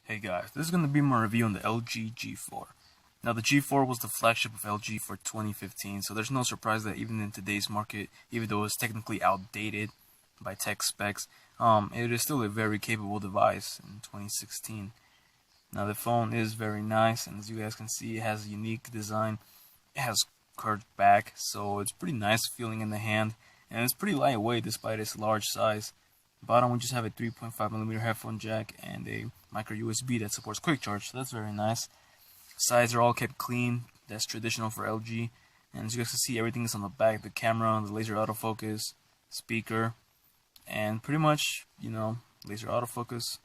Hey guys, this is going to be my review on the LG G4. Now the G4 was the flagship of LG for 2015, so there's no surprise that even in today's market, even though it's technically outdated by tech specs, it is still a very capable device in 2016. Now the phone is very nice, and as you guys can see, it has a unique design. It has curved back, so it's pretty nice feeling in the hand, and it's pretty lightweight despite its large size. Bottom we just have a 3.5mm headphone jack and a micro USB that supports quick charge, so that's very nice. Sides are all kept clean, that's traditional for LG. And as you guys can see, everything is on the back: the camera, the laser autofocus, speaker, and pretty much, laser autofocus.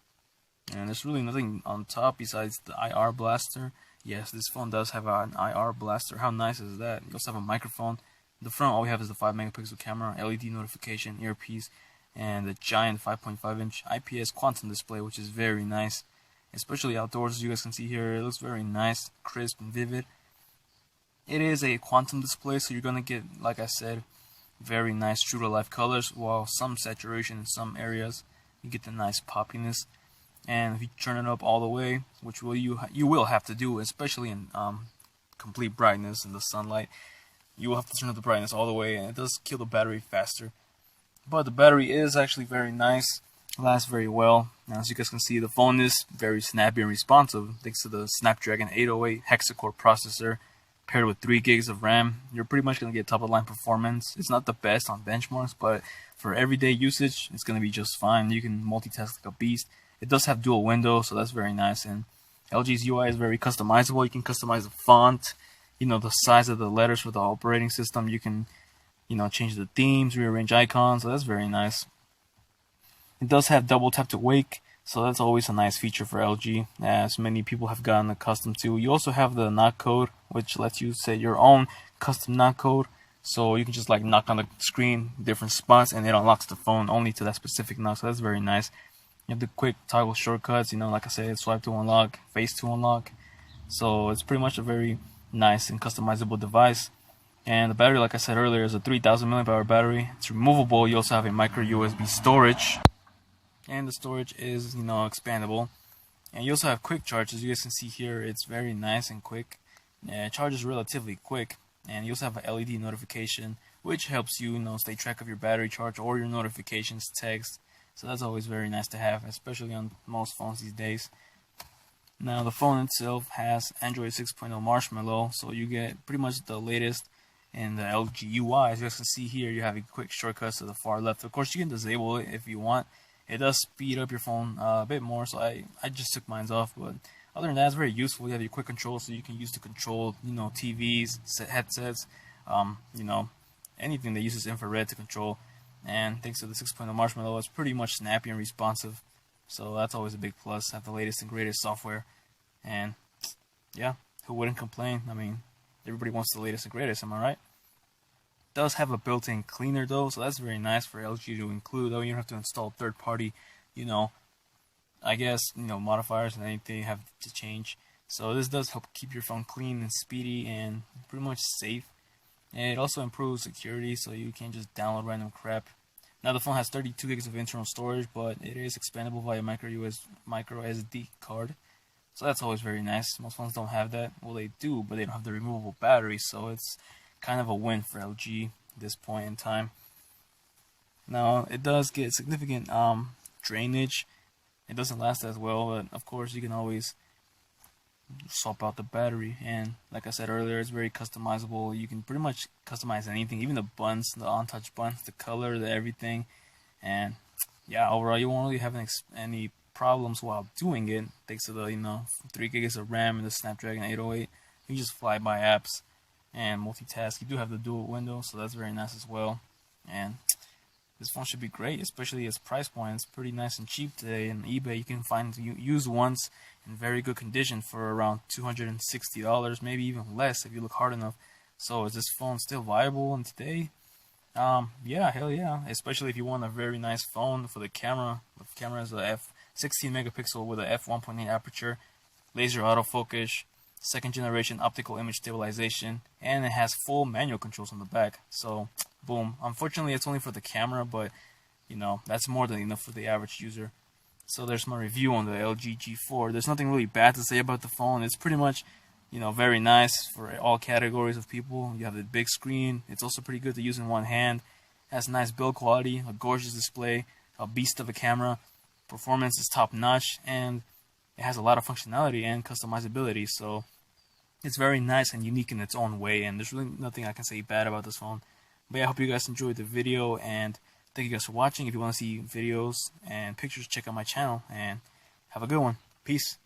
And there's really nothing on top besides the IR blaster. Yes, this phone does have an IR blaster. How nice is that? You also have a microphone. In the front, all we have is the 5-megapixel camera, LED notification, earpiece, and the giant 5.5-inch IPS quantum display, which is very nice, especially outdoors. As you guys can see here, it looks very nice, crisp, and vivid. It is a quantum display, so you're gonna get, like I said, very nice true to life colors, while some saturation in some areas. You get the nice poppiness. And if you turn it up all the way, which you will have to do, especially in complete brightness in the sunlight, you will have to turn up the brightness all the way, and it does kill the battery faster. But the battery is actually very nice, lasts very well. Now, as you guys can see, the phone is very snappy and responsive thanks to the Snapdragon 808 hexa-core processor paired with 3 gigs of RAM. You're pretty much going to get top-of-the-line performance. It's not the best on benchmarks, but for everyday usage, it's going to be just fine. You can multitask like a beast. It does have dual windows, so that's very nice. And LG's UI is very customizable. You can customize the font, the size of the letters for the operating system. You can change the themes, rearrange icons, so that's very nice. It does have double tap to wake, so that's always a nice feature for LG, as many people have gotten accustomed to. You also have the knock code, which lets you set your own custom knock code, so you can just knock on the screen, different spots, and it unlocks the phone only to that specific knock, so that's very nice. You have the quick toggle shortcuts, like I said, swipe to unlock, face to unlock, so it's pretty much a very nice and customizable device. And the battery, like I said earlier, is a 3000 mAh battery. It's removable. You also have a micro USB storage, and the storage is expandable. And you also have quick charge. As you guys can see here, it's very nice and quick. It charges relatively quick. And you also have an LED notification, which helps you stay track of your battery charge or your notifications, text. So that's always very nice to have, especially on most phones these days. Now the phone itself has Android 6.0 Marshmallow, so you get pretty much the latest in the LG UI. As you guys can see here, you have a quick shortcuts to the far left. Of course, you can disable it if you want. It does speed up your phone a bit more, so I just took mine off. But other than that, it's very useful. You have your quick control, so you can use to control TVs, headsets, anything that uses infrared to control. And thanks to the 6.0 Marshmallow, it's pretty much snappy and responsive. So that's always a big plus. Have the latest and greatest software, and yeah, who wouldn't complain? I mean, everybody wants the latest and greatest, am I right? It does have a built-in cleaner though, so that's very nice for LG to include. Though you don't have to install third-party, modifiers and anything you have to change. So this does help keep your phone clean and speedy and pretty much safe. And it also improves security, so you can't just download random crap. Now the phone has 32 gigs of internal storage, but it is expandable via micro SD card. So that's always very nice. Most phones don't have that. Well, they do, but they don't have the removable battery, so it's kind of a win for LG at this point in time. Now, it does get significant drainage. It doesn't last as well, but of course you can always swap out the battery. And like I said earlier, it's very customizable. You can pretty much customize anything, even the buttons, the on-touch buttons, the color, the everything. And yeah, overall you won't really have any problems while doing it, thanks to the 3 gigs of RAM and the Snapdragon 808. You just fly by apps and multitask. You do have the dual window, so that's very nice as well. And this phone should be great, especially its price point. It's pretty nice and cheap today. On eBay, you can find used ones in very good condition for around $260, maybe even less if you look hard enough. So is this phone still viable in today? Yeah, hell yeah. Especially if you want a very nice phone for the camera. The camera is a f16 megapixel with a f1.8 aperture, laser autofocus, second generation optical image stabilization, and it has full manual controls on the back. So boom. Unfortunately, it's only for the camera, but that's more than enough for the average user. So there's my review on the LG G4. There's nothing really bad to say about the phone. It's pretty much, very nice for all categories of people. You have the big screen. It's also pretty good to use in one hand. It has nice build quality, a gorgeous display, a beast of a camera. Performance is top notch, and it has a lot of functionality and customizability. So it's very nice and unique in its own way, and there's really nothing I can say bad about this phone. But yeah, I hope you guys enjoyed the video, and thank you guys for watching. If you want to see videos and pictures, check out my channel, and have a good one. Peace.